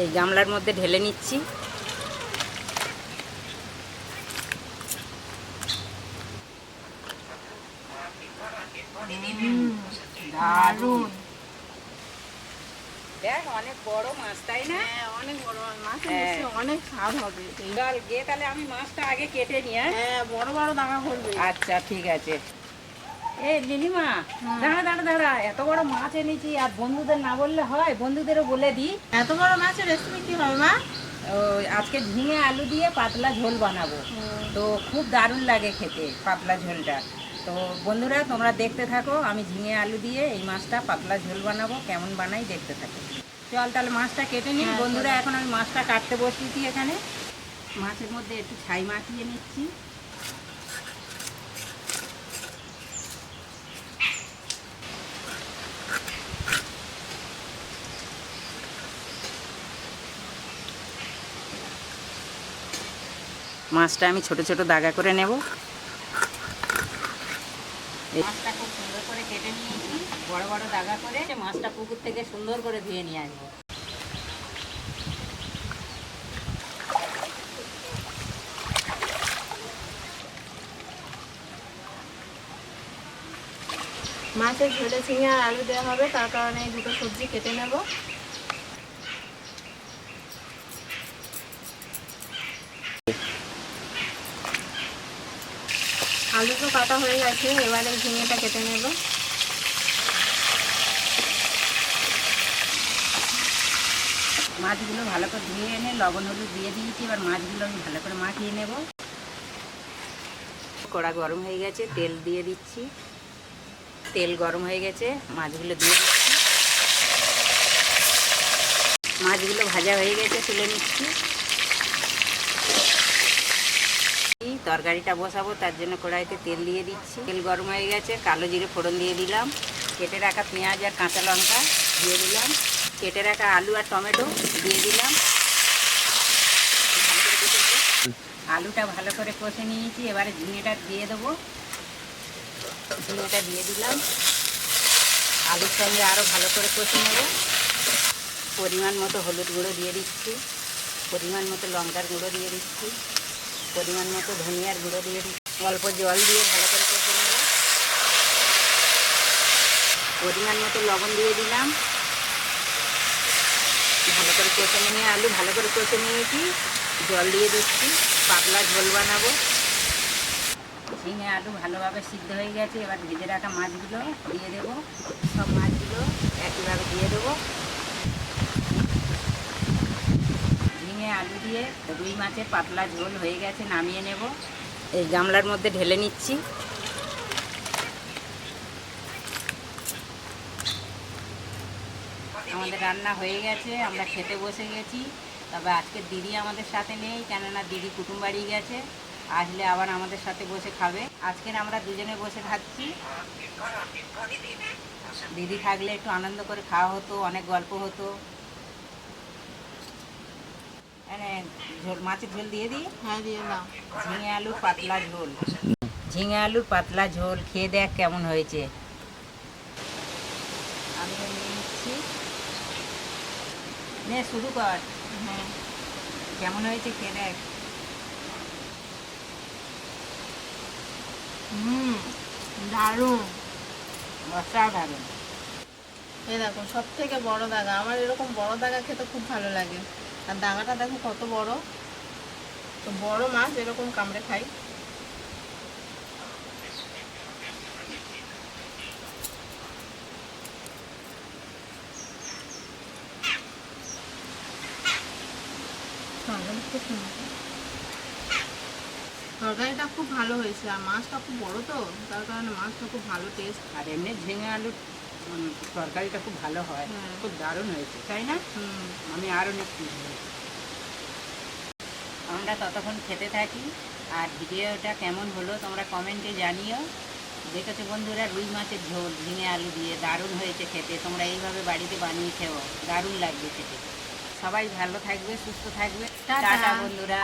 এই গামলার মধ্যে ঢেলে নিচ্ছি। দারুণ, দেখ অনেক বড় মাছ, তাই না? অনেক বড় মাছ, অনেক স্বাদ হবে। চল গিয়ে তাহলে আমি মাছটা আগে কেটে নিয়ে, হ্যাঁ বড় বড় দানা করবে। আচ্ছা ঠিক আছে। এ লিলিমা, দাঁড়া দাঁড়া দাঁড়া, এত বড় মাছ এনেছি আর বন্ধুদের না বললে হয়, বন্ধুদেরও বলে দিই। এত বড় মাছের রেসিপি কি হবে মা? আজকে ঝিঙে আলু দিয়ে পাতলা ঝোল বানাবো। তো খুব দারুণ লাগে খেতে পাতলা ঝোলটা। তো বন্ধুরা তোমরা দেখতে থাকো, আমি ঝিঙে আলু দিয়ে এই মাছটা পাতলা ঝোল বানাবো, কেমন বানাই দেখতে থাকো। চল তাহলে মাছটা কেটে নিই। বন্ধুরা এখন আমি মাছটা কাটতে বসিয়েছি। এখানে মাছের মধ্যে একটু ছাই মাখিয়ে নিচ্ছি। মাছটা আমি ছোট ছোট দাগা করে নেব। মাছটা খুব সুন্দর করে কেটে নিয়েছি, বড় বড় দাগা করে। মাছটা পুকুর থেকে সুন্দর করে ধুয়ে নিয়ে আসবো। মাছের ঝোলে ঝিঙে আর আলু দেওয়া হবে, তার কারণে এই দুটো সবজি কেটে নেব। আলু তো কাটা হয়ে গেছে, এবারে ঝিঙেটা কেটে নেব। মাছগুলো ভালো করে ধুয়ে এনে লবণ হলুদ দিয়ে দিয়েছি। এবার মাছগুলো আমি ভালো করে মাখিয়ে নেব। কড়া গরম হয়ে গেছে, তেল দিয়ে দিচ্ছি। তেল গরম হয়ে গেছে, মাছগুলো দিয়ে দিচ্ছি। মাছগুলো ভাজা হয়ে গেছে, তুলে নিচ্ছি। তরকারিটা বসাবো, তার জন্য কড়াইতে তেল দিয়ে দিচ্ছি। তেল গরম হয়ে গেছে, কালো জিরে ফোড়ন দিয়ে দিলাম। কেটে রাখা পেঁয়াজ আর কাঁচা লঙ্কা দিয়ে দিলাম। কেটে রাখা আলু আর টমেটো দিয়ে দিলাম। আলুটা ভালো করে কষে নিয়েছি, এবারে ঝিঙেটা দিয়ে দেবো। ঝিঙেটা দিয়ে দিলাম। আলুর সঙ্গে আরও ভালো করে কষে নেব। পরিমাণ মতো হলুদ গুঁড়ো দিয়ে দিচ্ছি, পরিমাণ মতো লঙ্কার গুঁড়ো দিয়ে দিচ্ছি, পরিমাণ মতো ধনিয়ার গুঁড়ো দিয়ে দিচ্ছি। অল্প জল দিয়ে ভালো করে কষে নেব। পরিমাণ মতো লবণ দিয়ে দিলাম। ভালো করে কষে নিয়ে আলু ভালো করে কষে নিয়েছি, জল দিয়ে দিচ্ছি। পাতলা ঝোল বানাবো। ঝিঙে আলু ভালোভাবে সিদ্ধ হয়ে গেছে, এবার ভেজে রাখা মাছগুলো দিয়ে দেবো। সব মাছগুলো একইভাবে দিয়ে দেবো। ঝিঙে আলু দিয়ে রুই মাছের পাতলা ঝোল হয়ে গেছে, নামিয়ে নেব। এই গামলার মধ্যে ঢেলে নিচ্ছি। আমাদের রান্না হয়ে গেছে, আমরা খেতে বসে গেছি। তবে আজকে দিদি আমাদের সাথে নেই, কেননা দিদি কুটুম বাড়ি গেছে। আসলে আবার আমাদের সাথে বসে খাবে। আজকের আমরা দুজনে বসে খাচ্ছি। দিদি থাকলে একটু আনন্দ করে খাওয়া হতো, অনেক গল্প হতো। মানে ঝোল, মাছের ঝোল দিয়ে দিই। হ্যাঁ দিয়ে দাও। ঝিঙে আলুর পাতলা ঝোল। ঝিঙে আলুর পাতলা ঝোল খেয়ে দেখ কেমন হয়েছে। আমিও নিয়ে নিচ্ছি। নে শুরু কর। হ্যাঁ কেমন হয়েছে খেয়ে দেখ। দারুণ, অসাধারণ। এই দেখো সব থেকে বড় দাগা। আমার এরকম বড় দাগা খেতে খুব ভালো লাগে। আর দাগাটা দেখো কত বড়। তো বড় মাছ এরকম কামড়ে খাই। তরকারিটা খুব ভালো হয়েছে, আর মাছটা খুব বড়, তো তার কারণে মাছটা খুব ভালো টেস্ট। আর এমনি ঝিঙে আলুর তরকারিটা খুব ভালো হয়। খুব দারুণ হয়েছে, তাই না? আমি আরও নিচ্ছি। আমরা ততক্ষণ খেতে থাকি। আর ভিডিওটা কেমন হলো তোমরা কমেন্টে জানিও। দেখেছো বন্ধুরা, রুই মাছের ঝোল ঝিঙে আলু দিয়ে দারুণ হয়েছে খেতে। তোমরা এইভাবে বাড়িতে বানিয়ে খেও, দারুণ লাগবে খেতে। সবাই ভালো থাকবে, সুস্থ থাকবে। টাটা বন্ধুরা।